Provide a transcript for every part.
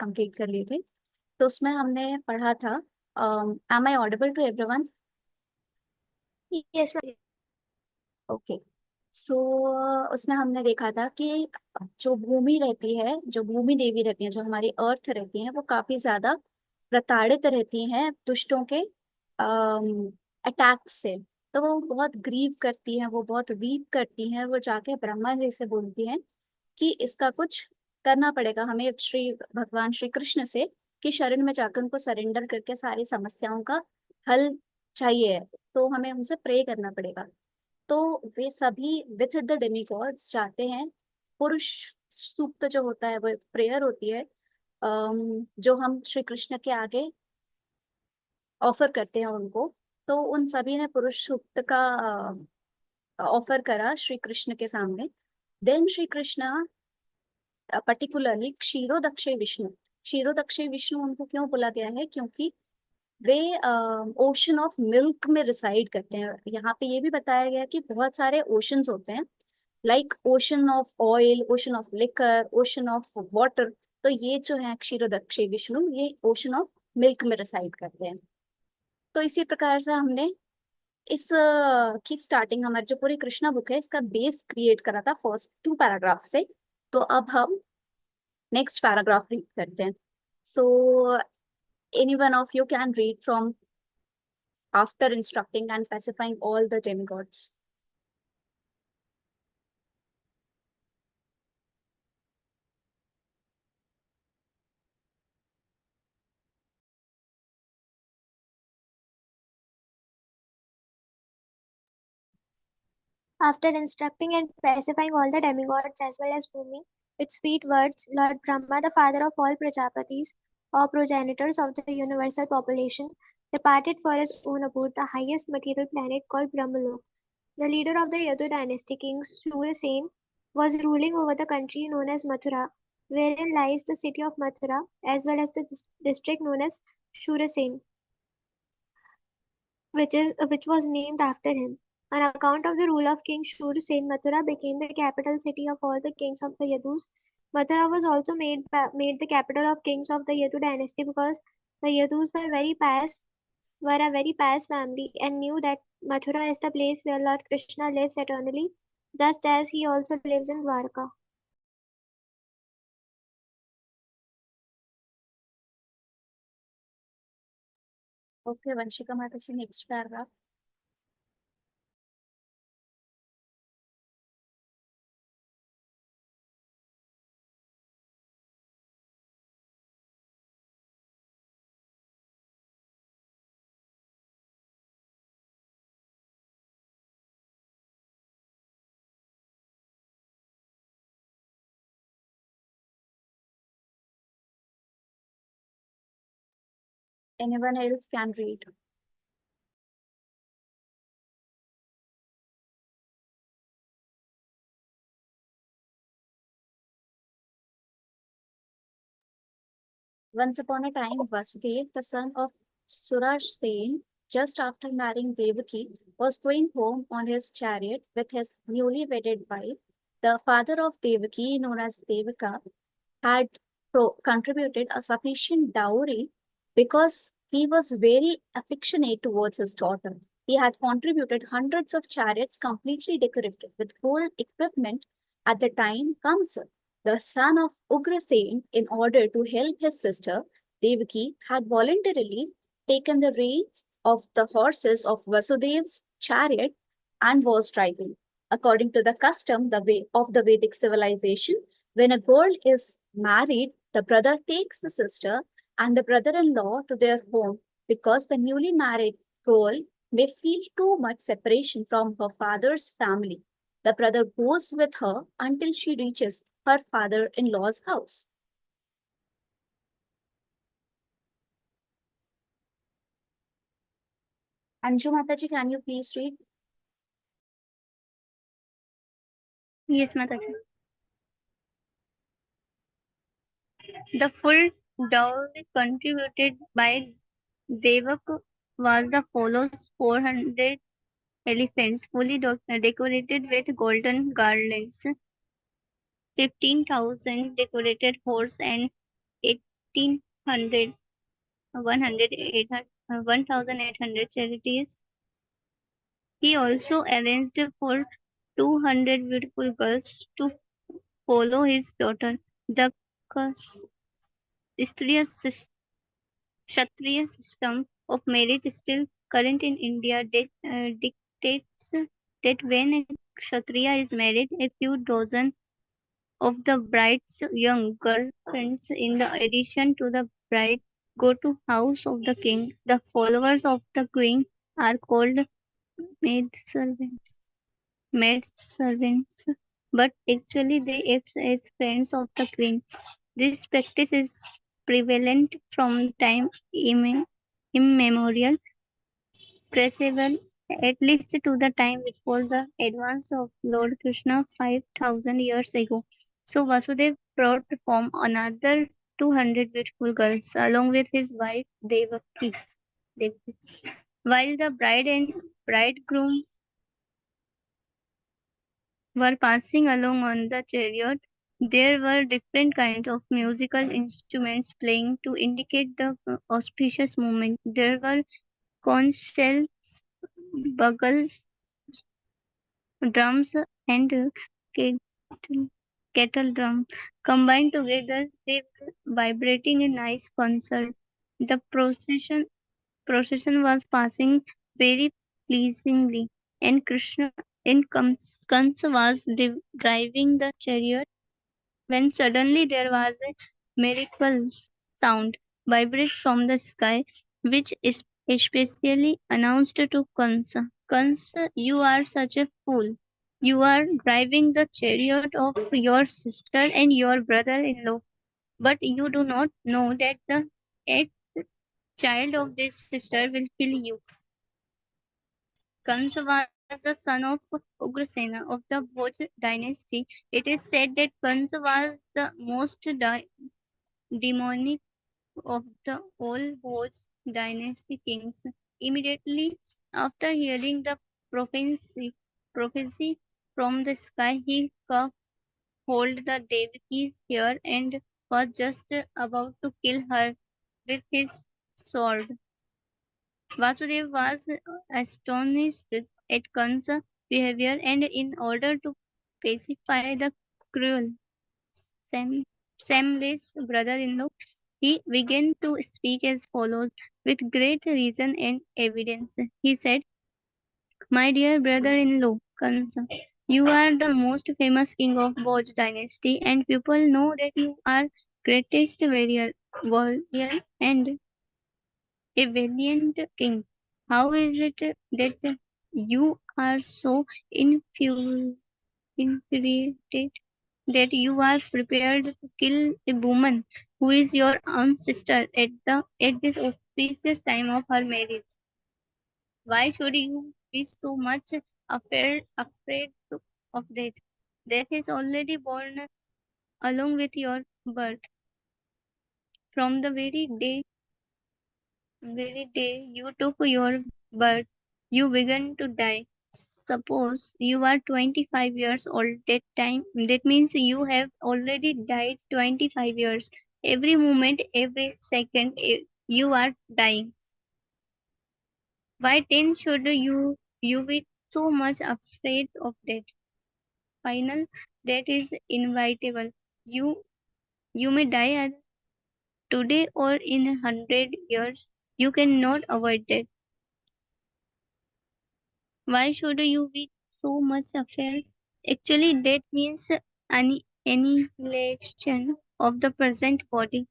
Complete कर लिए थे। तो उसमें हमने पढ़ा था, am I audible to everyone? Yes, ma'am. Okay. So उसमें हमने देखा था कि जो भूमि रहती है, जो भूमि देवी रहती है, जो हमारी अर्थ रहती है, वो काफी ज्यादा प्रताड़ित रहती हैं दुष्टों के अटैक से। तो वो बहुत ग्रीव करती हैं, वो बहुत वीप करती हैं। वो जाके ब्रह्मा जी से बोलती हैं कि इसका कुछ करना पड़ेगा हमें, श्री भगवान श्री कृष्ण से, कि शरण में जाकर उनको सरेंडर करके सारी समस्याओं का हल चाहिए है, तो हमें उनसे प्रे करना पड़ेगा। तो वे सभी विथ द डेमिगॉड्स जाते हैं। पुरुष सूक्त जो होता है, वो प्रेयर होती है, जो हम श्री कृष्ण के आगे ऑफर करते हैं उनको। तो उन सभी ने पुरुष सूक्त का ऑफर करा श्री कृष्ण के सामने। देन श्री कृष्ण, पर्टिकुलरली क्षीरोदक्षे विष्णु, क्षीरोदक्षे विष्णु उनको क्यों बोला गया है, क्योंकि वे ओशन ऑफ मिल्क में रिसाइड करते हैं। यहाँ पे ये भी बताया गया कि बहुत सारे ओशंस होते हैं, like ocean of oil, ocean of liquor, ocean of water. तो ये जो है क्षीरोदक्षे विष्णु, ये ओशन ऑफ मिल्क में रिसाइड करते हैं। तो इसी प्रकार से हमने इस की स्टार्टिंग, हमारी जो पूरी कृष्णा बुक है, इसका बेस क्रिएट करा था फर्स्ट 2 पैराग्राफ से। तो अब हम नेक्स्ट पैराग्राफ रीड करते हैं। So any one of you can read from after instructing and pacifying all the demigods. After instructing and pacifying all the demigods as well as Bhumi with sweet words, Lord Brahma, the father of all Prajapatis, or progenitors of the universal population, departed for his own abode, the highest material planet called Brahmalok. The leader of the Yadu dynasty, King Shurasen, was ruling over the country known as Mathura, wherein lies the city of Mathura, as well as the district known as Shurasen, which was named after him. On account of the rule of King Shurasen, Mathura became the capital city of all the kings of the Yadus. Mathura was also made the capital of kings of the Yadu dynasty because the Yadus were a very pious family and knew that Mathura is the place where Lord Krishna lives eternally, just as he also lives in Dwarka. Okay, Vanshika Mataji, next paragraph. Anyone else can read. Once upon a time, Vasudev, the son of Suraj Sen, just after marrying Devaki, was going home on his chariot with his newly wedded wife. The father of Devaki, known as Devaka, had contributed a sufficient dowry because he was very affectionate towards his daughter. He had contributed hundreds of chariots completely decorated with gold equipment at the time council. The son of Ugrasen, in order to help his sister, Devaki, had voluntarily taken the reins of the horses of Vasudev's chariot and was driving. According to the custom the way of the Vedic civilization, when a girl is married, the brother takes the sister and the brother-in-law to their home because the newly married girl may feel too much separation from her father's family. The brother goes with her until she reaches her father-in-law's house. Anju Mataji, can you please read? Yes, Mataji. The full dowry contributed by Devak was the follows: 400 elephants fully decorated with golden garlands, 15,000 decorated horse, and 1,800 1,800 charities. He also arranged for 200 beautiful girls to follow his daughter. The Kshatriya Kshatriya system of marriage is still current in India that dictates that when a Kshatriya is married, a few dozen of the bride's young girlfriends, in the addition to the bride, go to house of the king. The followers of the queen are called maidservants, maidservants, but actually they act as friends of the queen. This practice is prevalent from time immemorial, traceable at least to the time before the advance of Lord Krishna 5,000 years ago. So Vasudev brought home another 200 beautiful girls along with his wife Devaki. Devaki. While the bride and bridegroom were passing along on the chariot, there were different kinds of musical instruments playing to indicate the auspicious moment. There were conch shells, bugles, drums, and kettle, kettle drum. Combined together, they were vibrating a nice concert. The procession was passing very pleasingly, and Krishna in Kansa was driving the chariot when suddenly there was a miracle sound vibrate from the sky, which is especially announced to Kansa. Kansa, you are such a fool. You are driving the chariot of your sister and your brother-in-law, but you do not know that the eighth child of this sister will kill you. Kansa was the son of Ugrasena of the Bhoj dynasty. It is said that Kansa was the most demonic of the all Bhoj dynasty kings. Immediately after hearing the prophecy from the sky, he cut hold the Devaki's hair and was just about to kill her with his sword. Vasudev was astonished at Kansa's behavior, and in order to pacify the cruel, Sam, shameless brother-in-law, he began to speak as follows with great reason and evidence. He said, "My dear brother-in-law, Kansa, you are the most famous king of Bhoj dynasty, and people know that you are greatest warrior and a valiant king. How is it that you are so infuriated that you are prepared to kill a woman who is your own sister at this auspicious time of her marriage? Why should you be so much of death? Death is already born along with your birth. From the very day you took your birth, you began to die. Suppose you are 25 years old that time, that means you have already died 25 years. Every moment, every second, you are dying. Why then should you be so much afraid of that? Final, that is inevitable. You may die today or in 100 years. You cannot avoid that. Why should you be so much afraid? Actually, that means annihilation of the present body.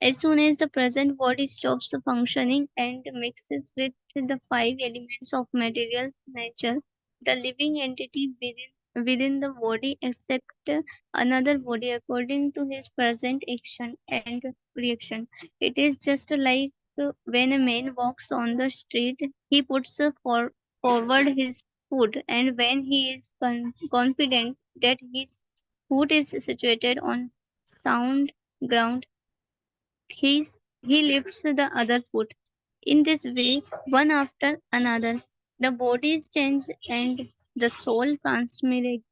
As soon as the present body stops functioning and mixes with the five elements of material nature, the living entity within the body accepts another body according to his present action and reaction. It is just like when a man walks on the street, he puts forward his foot, and when he is confident that his foot is situated on sound ground, he lifts the other foot. In this way, one after another, the bodies change and the soul transmigrates.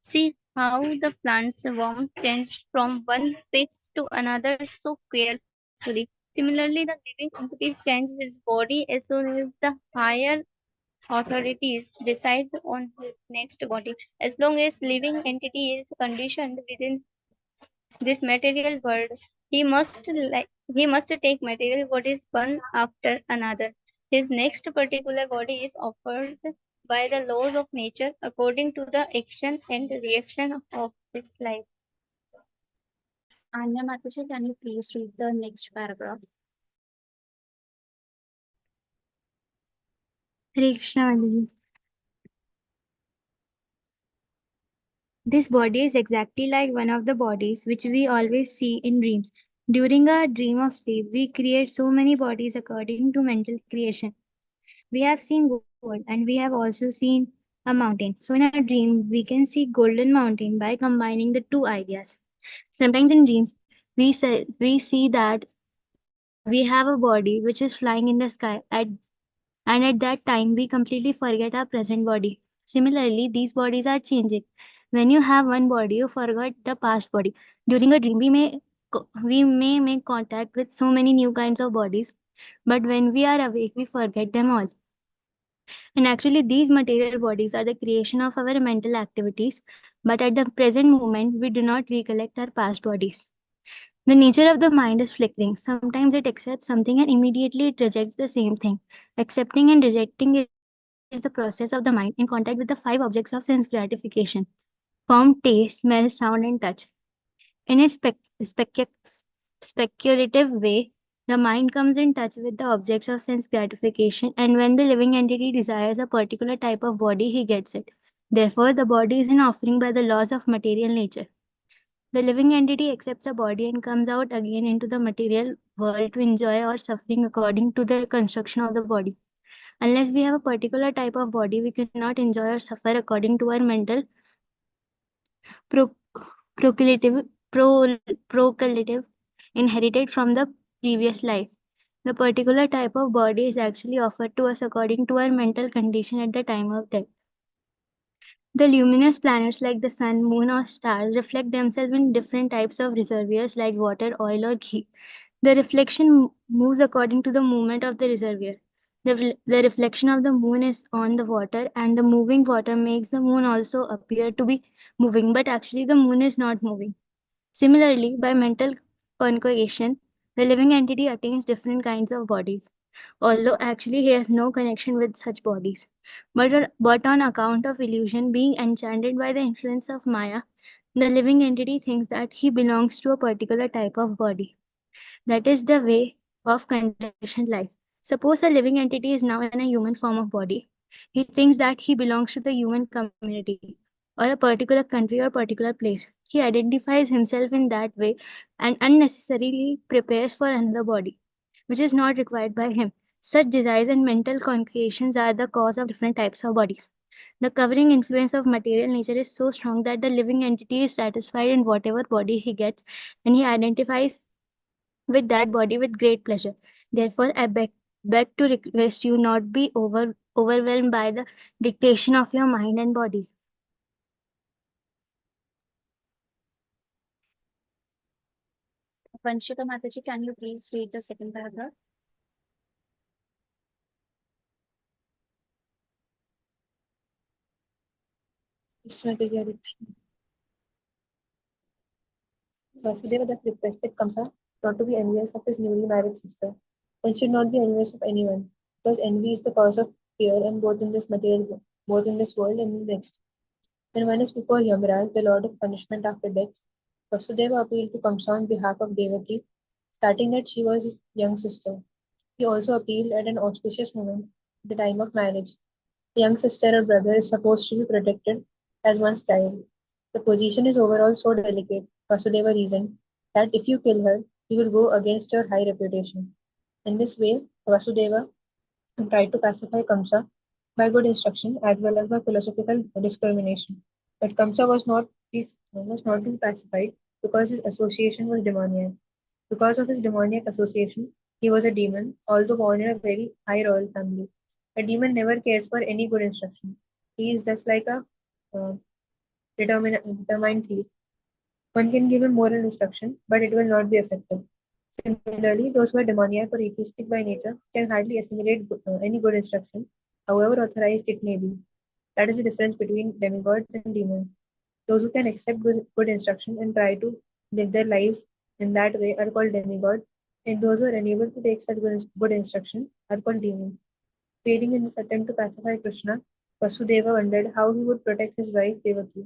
See, how the plant's warmth changed from one phase to another so carefully. Similarly, the living entities change his body as soon as the higher authorities decide on his next body. As long as living entity is conditioned within this material world, he must take material bodies one after another. His next particular body is offered by the laws of nature according to the action and reaction of his life. Anya Mataji, can you please read the next paragraph? Hare Krishna, Mataji. This body is exactly like one of the bodies which we always see in dreams. During our dream of sleep, we create so many bodies according to mental creation. We have seen gold and we have also seen a mountain. So in a dream, we can see golden mountain by combining the two ideas. Sometimes in dreams, we see that we have a body which is flying in the sky and at that time we completely forget our present body. Similarly, these bodies are changing. When you have one body, you forget the past body. During a dream, we may make contact with so many new kinds of bodies, but when we are awake, we forget them all. And actually, these material bodies are the creation of our mental activities, but at the present moment, we do not recollect our past bodies. The nature of the mind is flickering. Sometimes it accepts something and immediately it rejects the same thing. Accepting and rejecting is the process of the mind in contact with the five objects of sense gratification: form, taste, smell, sound, and touch. In its speculative way, the mind comes in touch with the objects of sense gratification, and when the living entity desires a particular type of body, he gets it. Therefore, the body is an offering by the laws of material nature. The living entity accepts a body and comes out again into the material world to enjoy or suffering according to the construction of the body. Unless we have a particular type of body, we cannot enjoy or suffer according to our mental pro- procreative, procreative inherited from the previous life. The particular type of body is actually offered to us according to our mental condition at the time of death. The luminous planets like the sun, moon, or stars reflect themselves in different types of reservoirs like water, oil, or ghee. The reflection moves according to the movement of the reservoir. The reflection of the moon is on the water, and the moving water makes the moon also appear to be moving, but actually the moon is not moving. Similarly, by mental conjugation, the living entity attains different kinds of bodies, although actually he has no connection with such bodies. But on account of illusion, being enchanted by the influence of Maya, the living entity thinks that he belongs to a particular type of body. That is the way of conditioned life. Suppose a living entity is now in a human form of body. He thinks that he belongs to the human community or a particular country or particular place. He identifies himself in that way and unnecessarily prepares for another body, which is not required by him. Such desires and mental concretions are the cause of different types of bodies. The covering influence of material nature is so strong that the living entity is satisfied in whatever body he gets, and he identifies with that body with great pleasure. Therefore, beg to request you not be overwhelmed by the dictation of your mind and body. Vanshika Mataji, can you please read the second paragraph? Vasudeva thus requested Kamsa not to be envious of his newly married sister. One should not be envious of anyone, because envy is the cause of fear, and both in this world and in the next. When one is before Yamaraj, the lord of punishment after death, Vasudeva appealed to Kamsa on behalf of Devaki, stating that she was his young sister. He also appealed at an auspicious moment, the time of marriage. The young sister or brother is supposed to be protected as one's child. The position is overall so delicate, Vasudeva reasoned, that if you kill her, you will go against your high reputation. In this way, Vasudeva tried to pacify Kamsa by good instruction as well as by philosophical discrimination. But Kamsa was not being pacified because his association was demoniac. Because of his demoniac association, he was a demon, although born in a very high royal family. A demon never cares for any good instruction. He is just like a uh, determined thief. One can give him moral instruction, but it will not be effective. Similarly, those who are demoniac or atheistic by nature can hardly assimilate any good instruction, however authorized it may be. That is the difference between demigods and demons. Those who can accept good instruction and try to live their lives in that way are called demigods, and those who are unable to take such good instruction are called demons. Failing in this attempt to pacify Krishna, Vasudeva wondered how he would protect his wife Devaki.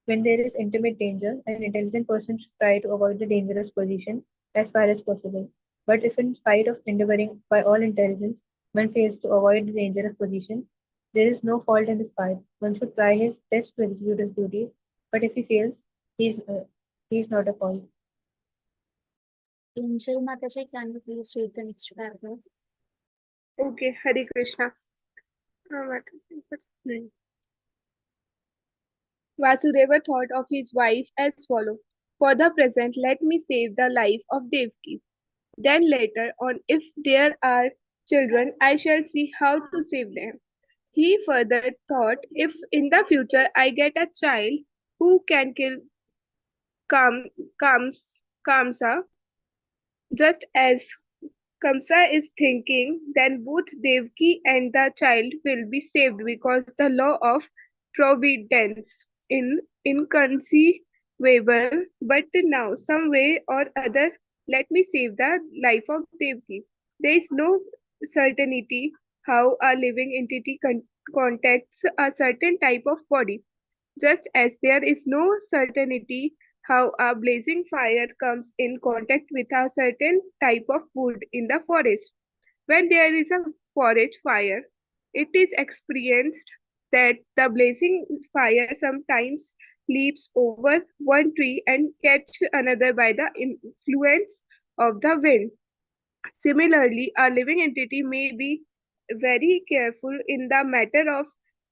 When there is intimate danger, an intelligent person should try to avoid the dangerous position as far as possible. But if in spite of endeavoring by all intelligence, one fails to avoid the dangerous position, there is no fault in his part. One should try his best to execute his duties, but if he fails, he is not a fault. Angel Mataji, can you please read the next paragraph? Okay, Hare Krishna. Vasudeva thought of his wife as follows. For the present, let me save the life of Devki. Then later on, if there are children, I shall see how to save them. He further thought, if in the future I get a child who can kill Kam, Kamsa, just as Kamsa is thinking, then both Devki and the child will be saved because the law of providence in inconceivable, but now some way or other let me save the life of Devki. There is no certainty how a living entity contacts a certain type of body, just as there is no certainty how a blazing fire comes in contact with a certain type of wood in the forest. When there is a forest fire, it is experienced that the blazing fire sometimes leaps over one tree and catch another by the influence of the wind. Similarly, a living entity may be very careful in the matter of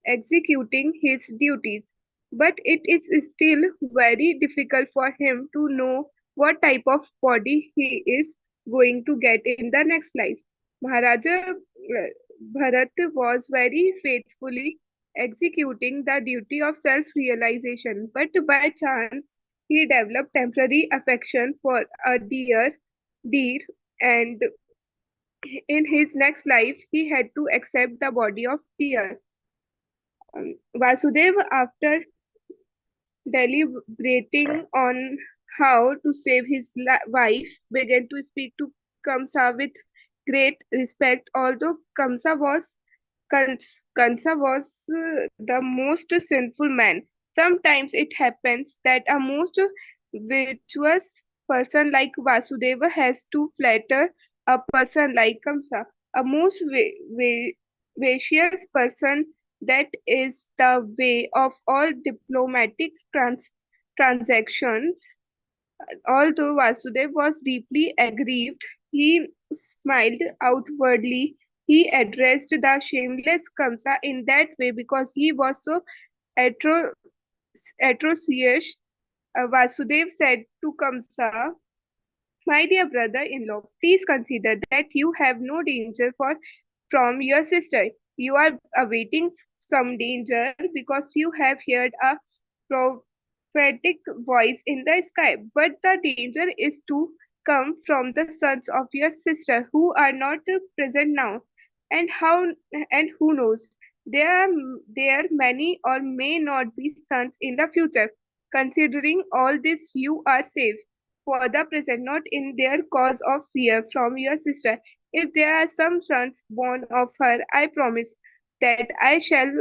executing his duties, but it is still very difficult for him to know what type of body he is going to get in the next life. Maharaja Bharat was very faithfully executing the duty of self realization, but by chance he developed temporary affection for a deer, and in his next life he had to accept the body of deer. Vasudeva, after deliberating on how to save his wife, began to speak to Kamsa with great respect, although Kansa was the most sinful man. Sometimes it happens that a most virtuous person like Vasudeva has to flatter a person like Kamsa. A most vicious person, that is the way of all diplomatic transactions. Although Vasudev was deeply aggrieved, he smiled outwardly. He addressed the shameless Kamsa in that way because he was so atro- atrocious. Vasudev said to Kamsa, my dear brother-in-law, please consider that you have no danger from your sister. You are awaiting some danger because you have heard a prophetic voice in the sky. But the danger is to come from the sons of your sister who are not present now. And how and who knows? There many or may not be sons in the future. Considering all this, you are safe for the present, not in their cause of fear from your sister. If there are some sons born of her, I promise that I shall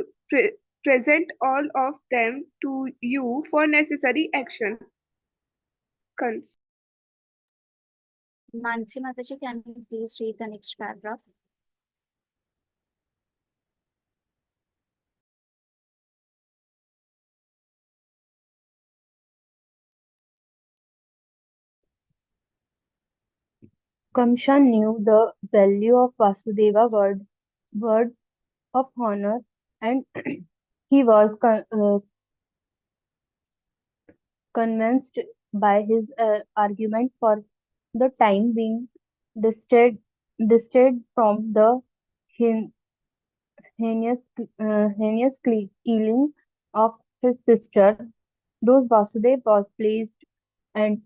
present all of them to you for necessary action. Cons. Mansi Mataji, can you please read the next paragraph? Kamsa knew the value of Vasudeva word of honor, and he was convinced by his argument for the time being, distant from the hen- heinous killing of his sister, those Vasudev was pleased and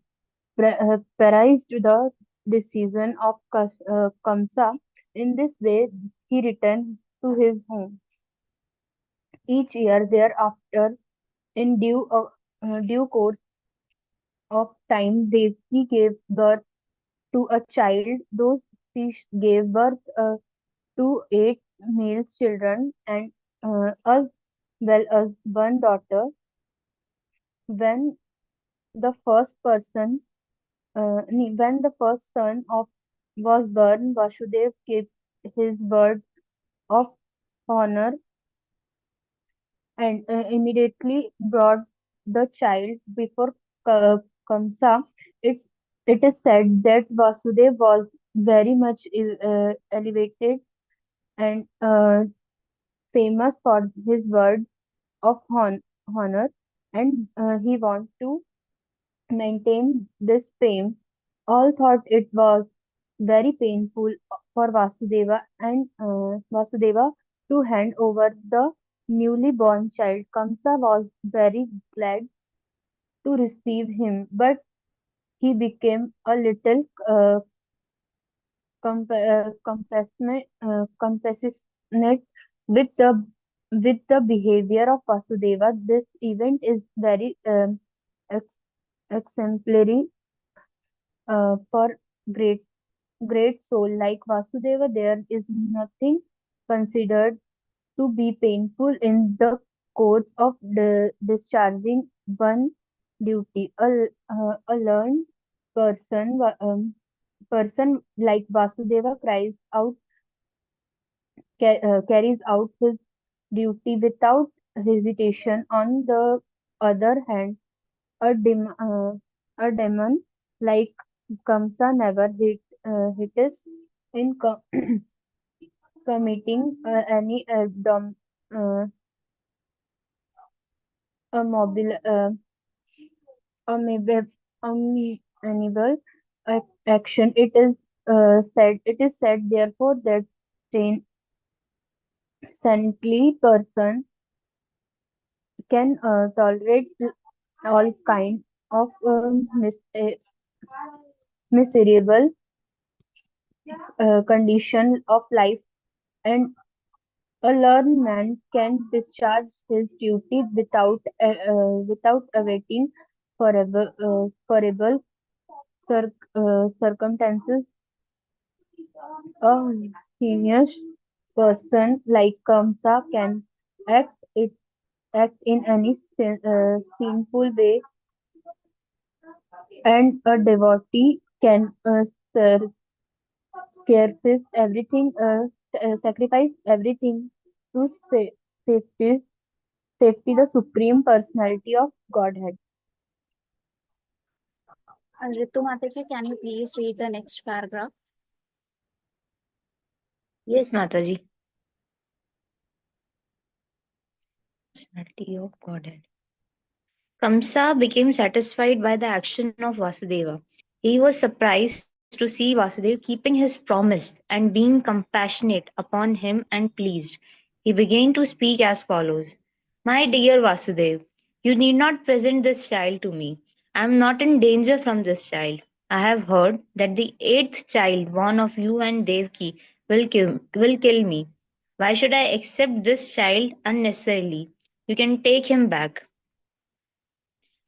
praised the decision of Kamsa. In this way, he returned to his home. Each year thereafter, in due course of time, Devaki gave birth to a child. Those she gave birth to 8 male children and as well as one daughter. When the first person, when the first son of was born, Vasudev gave his word of honor and immediately brought the child before Kamsa. It it is said that Vasudev was very much elevated and famous for his word of honor, and he wants to maintain this fame. All thought it was very painful for Vasudeva to hand over the newly born child. Kamsa was very glad to receive him, but he became a little compassionate with the behavior of Vasudeva. This event is very ex- exemplary for great soul like Vasudeva. There is nothing considered to be painful in the course of discharging one duty. A learned person like Vasudeva carries out his duty without hesitation. On the other hand, a, a demon like Kamsa never hits in committing any uh, a mobile a maybe animal action. It is said therefore that saintly person can tolerate all kind of miserable condition of life, and a learned man can discharge his duty without awaiting favorable circumstances. A heinous person like Kamsa can act it act in any sinful way, and a devotee can sacrifice everything to safety, the supreme personality of Godhead. Ritu Mataji, can you please read the next paragraph? Yes, Mataji. Personality of Godhead. Kamsa became satisfied by the action of Vasudeva. He was surprised to see Vasudeva keeping his promise and being compassionate upon him and pleased. He began to speak as follows: My dear Vasudev, you need not present this child to me. I am not in danger from this child. I have heard that the eighth child born of you and Devki will kill me. Why should I accept this child unnecessarily? You can take him back.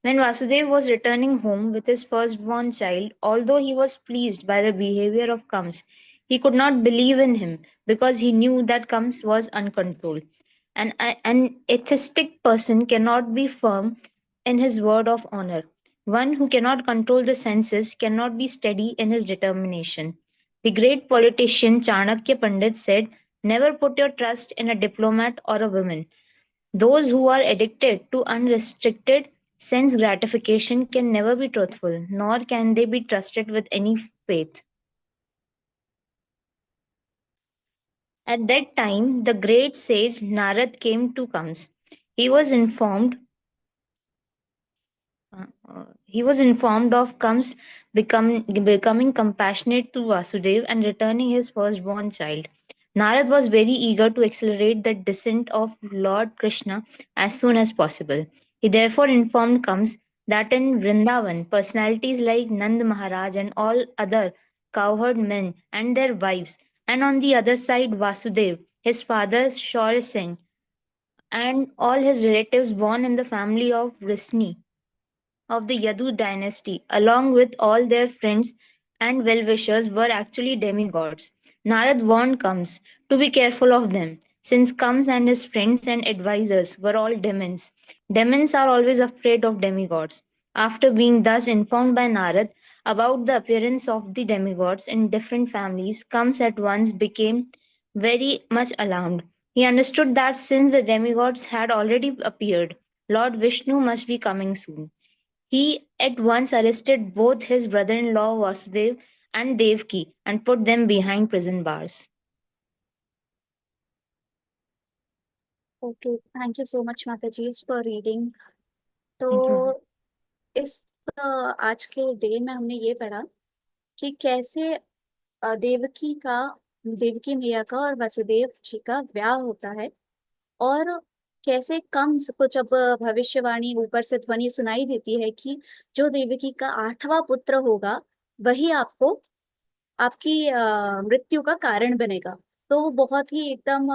When Vasudev was returning home with his firstborn child, although he was pleased by the behavior of Kams, he could not believe in him because he knew that Kams was uncontrolled. An atheistic person cannot be firm in his word of honor. One who cannot control the senses cannot be steady in his determination. The great politician Chanakya Pandit said, Never put your trust in a diplomat or a woman. Those who are addicted to unrestricted sense gratification can never be truthful, nor can they be trusted with any faith. At that time, the great sage Narad came to Kams. He was informed. He was informed of Kams becoming compassionate to Vasudev and returning his firstborn child. Narad was very eager to accelerate the descent of Lord Krishna as soon as possible. He therefore informed Kams that in Vrindavan, personalities like Nand Maharaj and all other cowherd men and their wives, and on the other side Vasudev, his father Shaurya Singh, and all his relatives born in the family of Krṣṇa of the Yadu dynasty, along with all their friends and well wishers, were actually demigods. Narad warned Kams to be careful of them, since Kams and his friends and advisors were all demons. Demons are always afraid of demigods. After being thus informed by Narad about the appearance of the demigods in different families, Kams at once became very much alarmed. He understood that since the demigods had already appeared, Lord Vishnu must be coming soon. He at once arrested both his brother-in-law Vasudev and Devki and put them behind prison bars. Okay, thank you so much, Mataji, for reading. Thank you. तो इस आज के day में हमने ये पढ़ा कि कैसे देवकी मैया का और वसुदेव जी का ब्याह होता है, और कैसे कंस को जब भविष्यवाणी ऊपर से ध्वनि सुनाई देती है कि जो देवकी का 8वां पुत्र होगा वही आपकी मृत्यु का कारण बनेगा, तो वो बहुत ही एकदम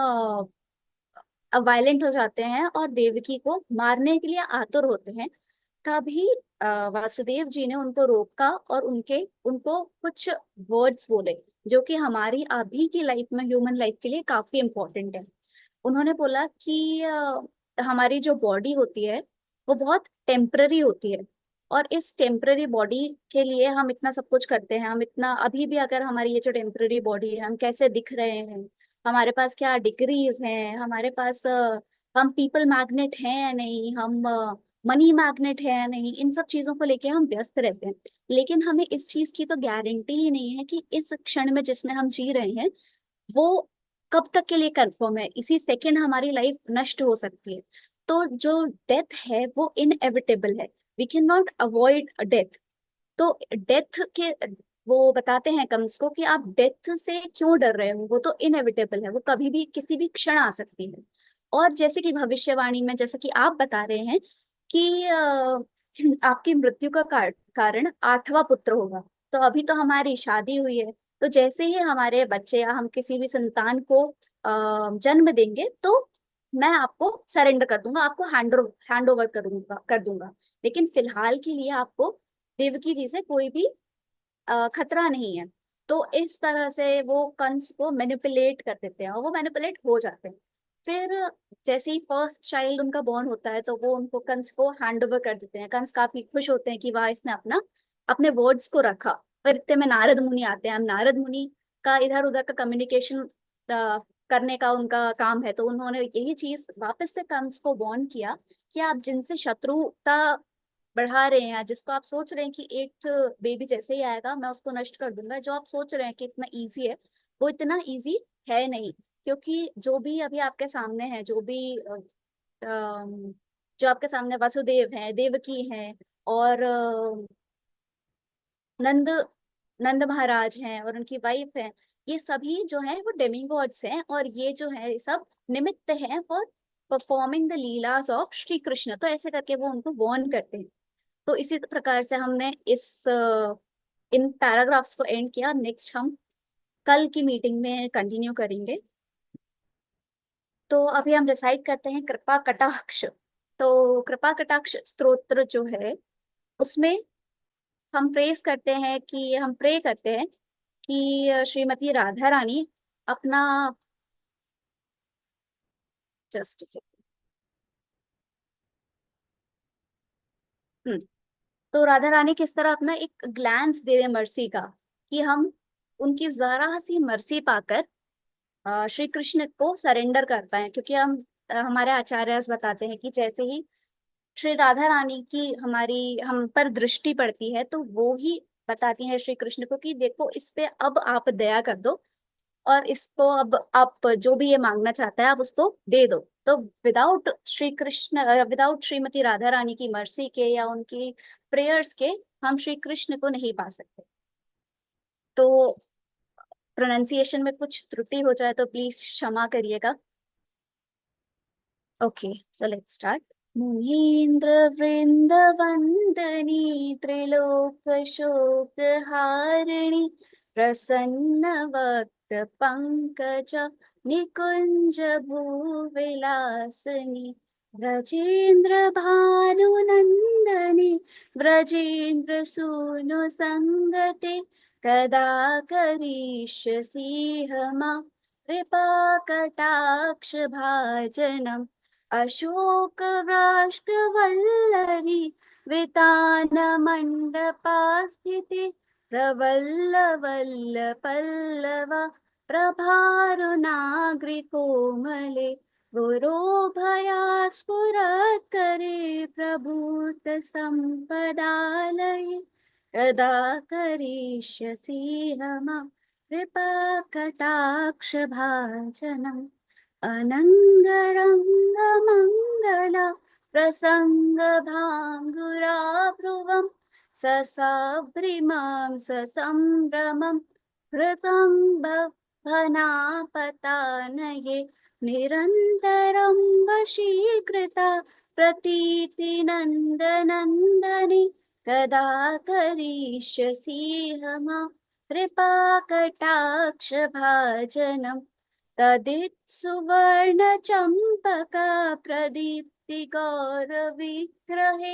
वायलेंट हो जाते हैं और देवकी को मारने के लिए आतुर होते हैं। तभी वासुदेव जी ने उनको रोका और उनके उनको कुछ वर्ड्स बोले जो कि हमारी अभी की लाइफ में, ह्यूमन लाइफ के लिए काफी इम्पोर्टेंट है। उन्होंने बोला कि हमारी जो बॉडी होती है वो बहुत टेम्पररी होती है, और इस टेम्पररी बॉडी के लिए हम इतना सब कुछ करते हैं। हम इतना अभी भी अगर हमारी ये जो टेम्पररी बॉडी है, हम कैसे दिख रहे हैं, हमारे पास क्या डिग्रीज हैं, हमारे पास हम पीपल मैग्नेट हैं या नहीं, हम मनी मैग्नेट है या नहीं, इन सब चीजों को लेके हम व्यस्त रहते हैं। लेकिन हमें इस चीज की तो गारंटी ही नहीं है कि इस क्षण में जिसमें हम जी रहे हैं वो कब तक के लिए कंफर्म है। इसी सेकंड हमारी लाइफ नष्ट हो सकती है। तो जो डेथ है वो इनएविटेबल है, we can not avoid death. तो डेथ के वो बताते हैं कम्स को कि आप डेथ से क्यों डर रहे हो, वो तो इनएविटेबल है, वो कभी भी किसी भी क्षण आ सकती है। और जैसे कि भविष्यवाणी में जैसा कि आप बता रहे हैं कि आपकी मृत्यु का कारण 8वां पुत्र होगा, तो अभी तो हमारी शादी हुई है, तो जैसे ही हमारे बच्चे या हम किसी भी संतान को जन्म देंगे तो मैं आपको सरेंडर कर दूंगा, आपको हैंड ओवर कर दूंगा। लेकिन फिलहाल के लिए आपको देवकी जी से कोई भी खतरा नहीं है। तो इस तरह से वो कंस को मैनिपुलेट कर देते हैं और वो मैनिपुलेट हो जाते हैं। फिर जैसे ही फर्स्ट चाइल्ड उनका बॉर्न होता है तो वो उनको कंस को हैंड ओवर कर देते हैं। कंस काफी खुश होते हैं कि वाह, इसने अपने वर्ड्स को रखा। फिर इतने में नारद मुनि आते हैं। हम नारद मुनि का इधर उधर का कम्युनिकेशन करने का उनका काम है, तो उन्होंने यही चीज वापस से कंस को वार्न किया कि आप जिनसे शत्रुता बढ़ा रहे हैं, जिसको आप सोच रहे हैं कि एक बेबी जैसे ही आएगा मैं उसको नष्ट कर दूंगा, जो आप सोच रहे हैं कि इतना इजी है वो इतना इजी है नहीं। क्योंकि जो भी अभी आपके सामने है, जो आपके सामने वसुदेव हैं, देवकी हैं, और नंद नंद महाराज हैं और उनकी वाइफ हैं, ये सभी जो हैं वो डेमिगॉड्स हैं, और ये जो है सब निमित्त हैं for performing the leelas of Shri Krishna. तो ऐसे करके वो उनको वॉर्न करते हैं। तो इसी प्रकार से हमने इन पैराग्राफ्स को एंड किया। नेक्स्ट हम कल की मीटिंग में कंटिन्यू करेंगे। तो अभी हम डिसाइड करते हैं कृपा कटाक्ष। तो कृपा कटाक्ष स्तोत्र जो है उसमें हम प्रे करते हैं कि श्रीमती राधा रानी अपना, जस्ट तो राधा रानी किस तरह अपना एक ग्लैंस दे रहे मर्सी का, कि हम उनकी जरा सी मर्सी पाकर श्री कृष्ण को सरेंडर कर पाए। क्योंकि हमारे आचार्य बताते हैं कि जैसे ही श्री राधा रानी की हमारी हम पर दृष्टि पड़ती है तो वो ही बताती है श्री कृष्ण को कि देखो इस पे अब आप दया कर दो, और इसको अब आप जो भी ये मांगना चाहता है आप उसको दे दो। तो विदाउट श्रीमती राधा रानी की मर्सी के या उनकी प्रेयर्स के हम श्री कृष्ण को नहीं पा सकते। तो प्रोनाउंसिएशन में कुछ त्रुटि हो जाए तो प्लीज क्षमा करिएगा। Okay, so let's start. मुनीन्द्र वृंद वंदनी त्रिलोक शोक हारिणी प्रसन्न वक्त्र पंकज निकुंज भूविलासिनी ब्रजेन्द्र भानुनंदनी ब्रजेन्द्र सूनु संगते कदा करिष्यसि मा कृपा कटाक्ष भाजनम् अशोक वृष्टवल्लरी वितान मंडपास्थिते प्रवल्लवल्ल पल्लव प्रभारुनाग्रिकोमले गुरोभया स्फुरत्करे प्रभूत संपदालये कदा करिष्यसि मा कृपा कटाक्ष भाजनम् अनङ्गरङ्गमङ्गला प्रसङ्गभाङ्गुराभ्रुवं ससाभ्रिमां ससम्भ्रमं हृतं बभनापतानये निरन्तरं वशीकृता प्रतीतिनन्दनन्दनि कदा करिष्यसि मा कृपा कटाक्ष भाजनम् तदित्सुवर्णचम्पका प्रदीप्ति गौरविग्रहे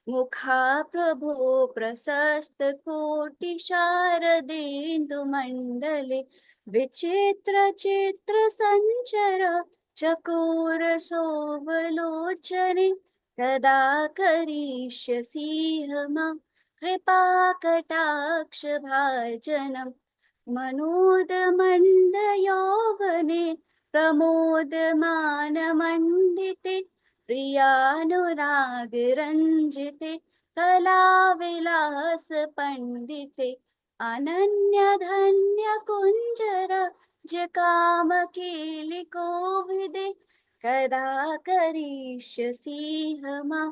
मुखा प्रभो प्रशस्तकोटिशारदेन्दुमण्डले विचित्र चित्र सञ्चर चकोरशोभलोचने कदा करिष्यसि मा कृपा कटाक्ष भाजनम् मनोदमण्डयौवने प्रमोदमानमण्डिते प्रियानुरागरञ्जिते कलाविलास पण्डिते अनन्यधन्यकुञ्जर जकामकेलिकोविदे कदा करिष्यसि मा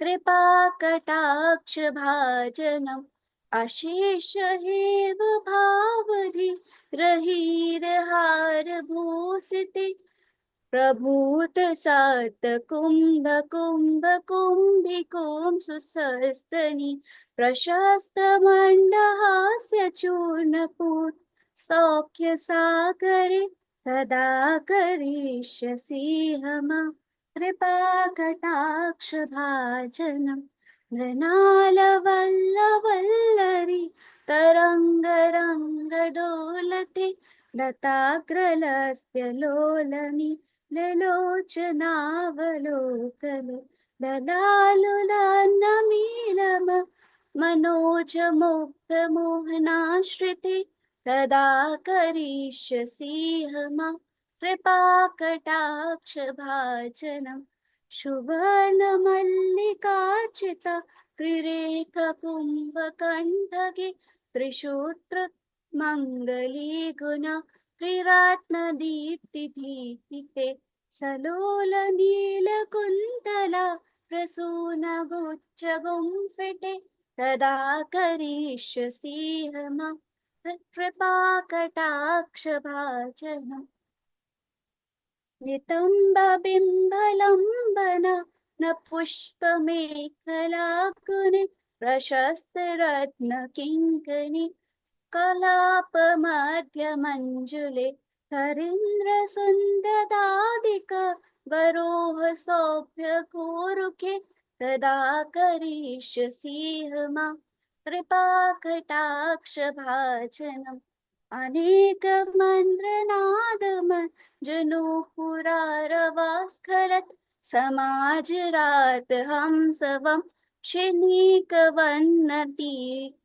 कृपा कटाक्ष भाजनम् अशेष हेव भावधि रहीरहार भूषिते प्रभूत सात कुंभ कुंभ कुंभिकों सुसस्तनि प्रशस्त मंडहास्य चूर्णपूत सौख्य सागरे कदा करिष्यसि मा कृपा कटाक्ष भाजनम् मृणालवल्लवल्लरी तरङ्गरङ्गडोलते लताग्रलस्य लोलनि ललोचनावलोकने ललालुलान्नमीलम मनोजमुग्धमोहनाश्रिते कदा करिष्यसि मा कृपा कटाक्ष भाजनम् सुवर्णमल्लिकार्चिता त्रिरेखकुम्भकण्ठगे त्रिशूत्र मङ्गली गुणा त्रिरत्नदीप्तिदीप्तिते सलोलनीलकुन्तला प्रसूनगुच्छगुम्फिटे कदा करिष्यसि मा कृपा कटाक्ष भाजनम् नितम्बबिम्बलम्बन न पुष्पमेखलाकुनि प्रशस्तरत्नकिङ्कणि कलापमध्यमञ्जुले हरीन्द्रसुन्ददादिक वरोह सौभ्यगोरुके कदा करिष्यसि मा कृपा कटाक्ष भाजनम् अनेकमन्त्रनादम जनुपुरारवास्खलत् समाजरात हंसवं शिनीकवन्नति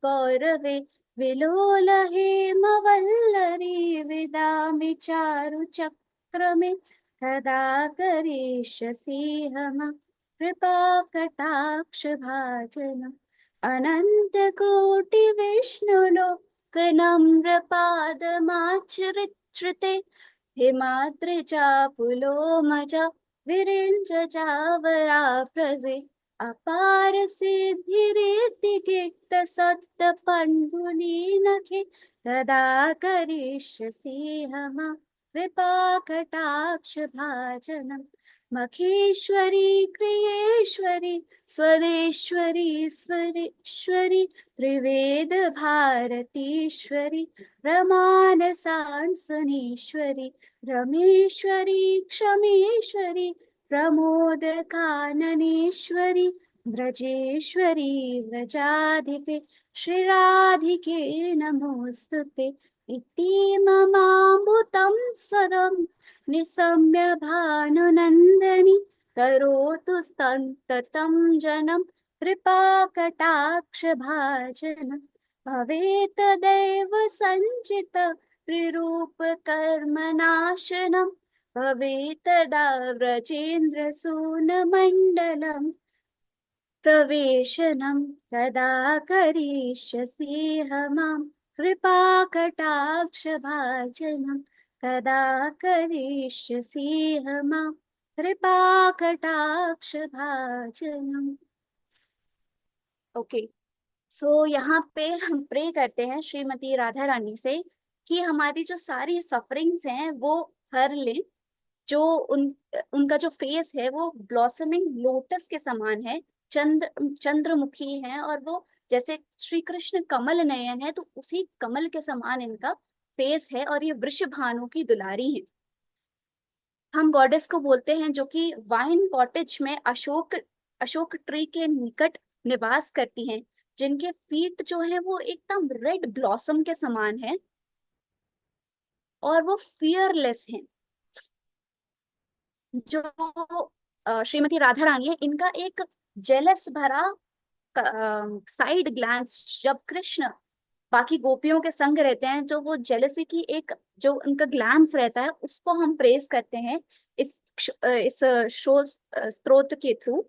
कौरवे विलोल हेमवल्लरी विदामि चारुचक्रमे कदा करिष्यसि मा कृपा कटाक्ष भाजनम् अनन्तकोटि विष्णुलोकनम्रपादमाश्रिते हिमाद्रिजा पुलोमजा विरिञ्च चावराप्रभे अपार सिद्धि रिद्धि कीर्त सत्य पंडुनी नखे तदा करिष्यसि हम कृपा कटाक्ष भाजनम। मखेश्वरी क्रियेश्वरी स्वदेश्वरी स्वरेश्वरी त्रिवेद भारतीश्वरी रमानसांसनेश्वरी रमेश्वरी क्षमेश्वरी प्रमोद काननेश्वरी व्रजेश्वरी व्रजाधिपे श्रीराधिके नमोस्तुते। इति ममामृतं स्वदं निशम्य भानुनन्दनी करोतु सन्ततं जनं कृपाकटाक्षभाजनं। भवेत् दैव सञ्चित त्रिरूप कर्मनाशनम् भवेत् तदा व्रजेन्द्रसूनमण्डलम् प्रवेशनं तदा करिष्यसि मां कृपाकटाक्षभाजनं तदा करिष्यसि मां कृपाकटाक्षभाजनम्। ओके, सो यहाँ पे हम प्रे करते हैं श्रीमती राधा रानी से कि हमारी जो सारी सफरिंग्स हैं वो हर ले। जो उनका जो फेस है वो ब्लॉसमिंग लोटस के समान है, चंद्रमुखी है, और वो जैसे श्री कृष्ण कमल नयन है तो उसी कमल के समान इनका फेस है, और ये वृषभानु की दुलारी है। हम गॉडेस को बोलते हैं जो कि वाइन कॉटेज में अशोक अशोक ट्री के निकट निवास करती हैं, जिनके फीट जो हैं वो एकदम रेड ब्लॉसम के समान है और वो फियरलेस हैं। जो श्रीमती राधा रानी है, इनका एक जेलस भरा साइड ग्लैंस जब कृष्ण बाकी गोपियों के संग रहते हैं, जो वो जेलसी की एक जो उनका ग्लैंस रहता है उसको हम प्रेस करते हैं इस शो स्त्रोत के थ्रू।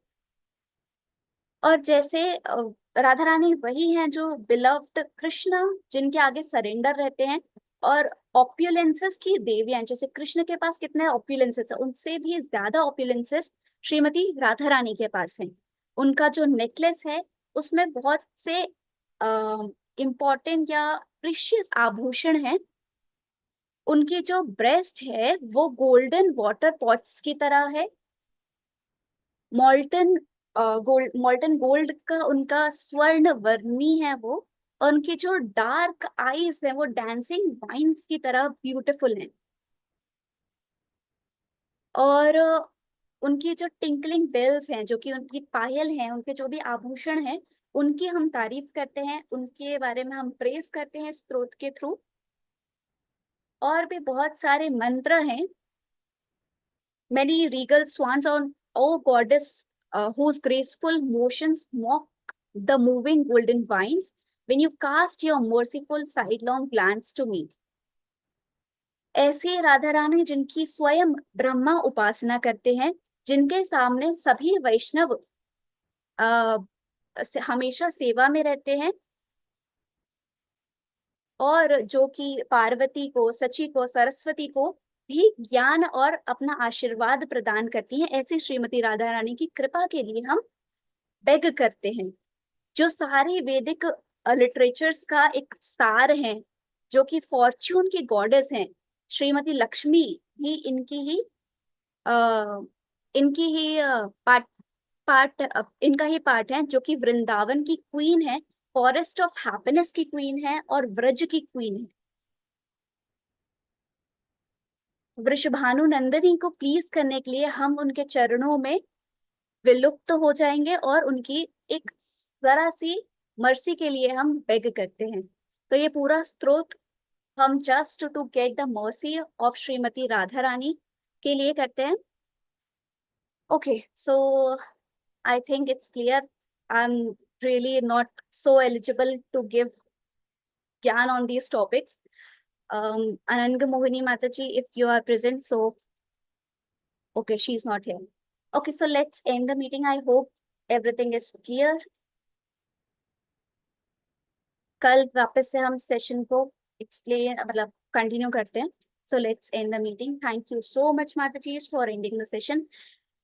और जैसे राधा रानी वही हैं जो बिलव्ड कृष्ण जिनके आगे सरेंडर रहते हैं, और ऑप्युलेंसेस की देवी हैं। जैसे कृष्ण के पास कितने ऑप्युलेंसेस है, उनसे भी ज्यादा ऑप्युलेंसेस श्रीमती राधा रानी के पास हैं। उनका जो नेकलेस है उसमें बहुत से इम्पोर्टेंट या प्रीशियस आभूषण हैं। उनकी जो ब्रेस्ट है वो गोल्डन वाटर पॉट्स की तरह है। मॉल्टन गोल्ड का उनका स्वर्ण वर्णी है वो, और उनकी जो डार्क आईज है वो डांसिंग वाइन्स की तरह ब्यूटीफुल हैं। और उनकी जो टिंकलिंग बेल्स हैं, जो कि उनकी पायल हैं, उनके जो भी आभूषण हैं, उनकी हम तारीफ करते हैं, उनके बारे में हम प्रेस करते हैं स्तोत्र के थ्रू। और भी बहुत सारे मंत्र हैं। Many regal swans on, O goddess, whose graceful motions mock the moving golden vines, when you cast your merciful sidelong glance to me. ऐसी राधा रानी जिनकी स्वयं ब्रह्मा उपासना करते हैं, जिनके सामने सभी वैष्णव हमेशा सेवा में रहते हैं, और जो कि पार्वती को, सची को, सरस्वती को भी ज्ञान और अपना आशीर्वाद प्रदान करती हैं। ऐसी श्रीमती राधा रानी की कृपा के लिए हम बेग करते हैं। जो सारे वैदिक लिटरेचर्स का एक सार है, जो कि फॉर्च्यून की गॉडेस हैं, श्रीमती लक्ष्मी भी आ, इनकी ही पार्ट पार्ट इनका ही पार्ट है, जो कि वृंदावन की क्वीन है, फॉरेस्ट ऑफ हैप्पीनेस की क्वीन है, और व्रज की क्वीन है। वृषभानु नंदिनी को प्लीज करने के लिए हम उनके चरणों में विलुप्त हो जाएंगे, और उनकी एक जरा सी मर्सी के लिए हम बेग करते हैं। तो ये पूरा स्तोत्र हम just to get the mercy of Shrimati Radha Rani के लिए करते हैं। Okay, so I think it's clear. I am really not so eligible to give gyan on these topics. Ananga Mohini Mataji, if you are present, so okay, she's not here. Okay, so let's end the meeting. I hope everything is clear. कल वापस से हम session को explain मतलब continue करते हैं. So let's end the meeting. Thank you so much, Mataji, for ending the session.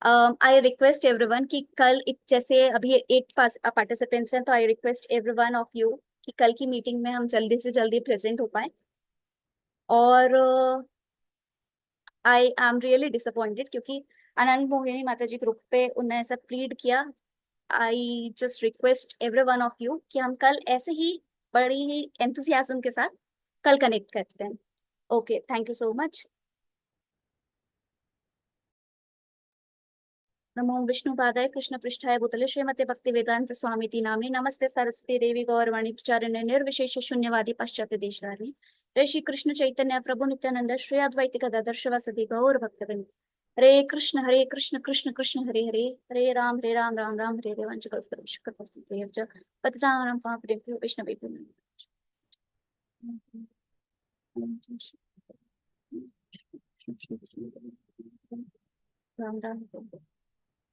I request everyone कि कल जैसे अभी 8 पार्टिसिपेंट्स हैं, तो I request everyone of you कि कल की मीटिंग में हम जल्दी से जल्दी प्रेजेंट हो पाए। और आई एम रियली डिसअपॉइंटेड क्योंकि अनंत मोहिनी माता जी ग्रुप पे उन्होंने ऐसा प्लीड किया। I just request every one of you कि हम कल ऐसे ही बड़ी ही एंथुसियाज्म के साथ कल कनेक्ट करते हैं। Okay, thank you so much. नमो विष्णुपादाय कृष्ण पृष्ठाय भूतले श्रीमते भक्ति वेदांत स्वामी नामिने नमस्ते सरस्वती देवी गौरवाणी प्रचारिणे निर्विशेष शून्यवादी पाश्चात्य देशधारिणी जय श्री कृष्ण चैतन्य प्रभु नित्यानंद श्री अद्वैत गदाधर शिवासदि गौर भक्तवृंद। हरे कृष्ण कृष्ण कृष्ण हरे हरे, हरे राम राम राम हरे हरे। वंशकल्पतरुश्च पतितानां पावनेभ्यो वैष्णवेभ्यो नमः। Ram Ram.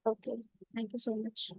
Okay, thank you so much.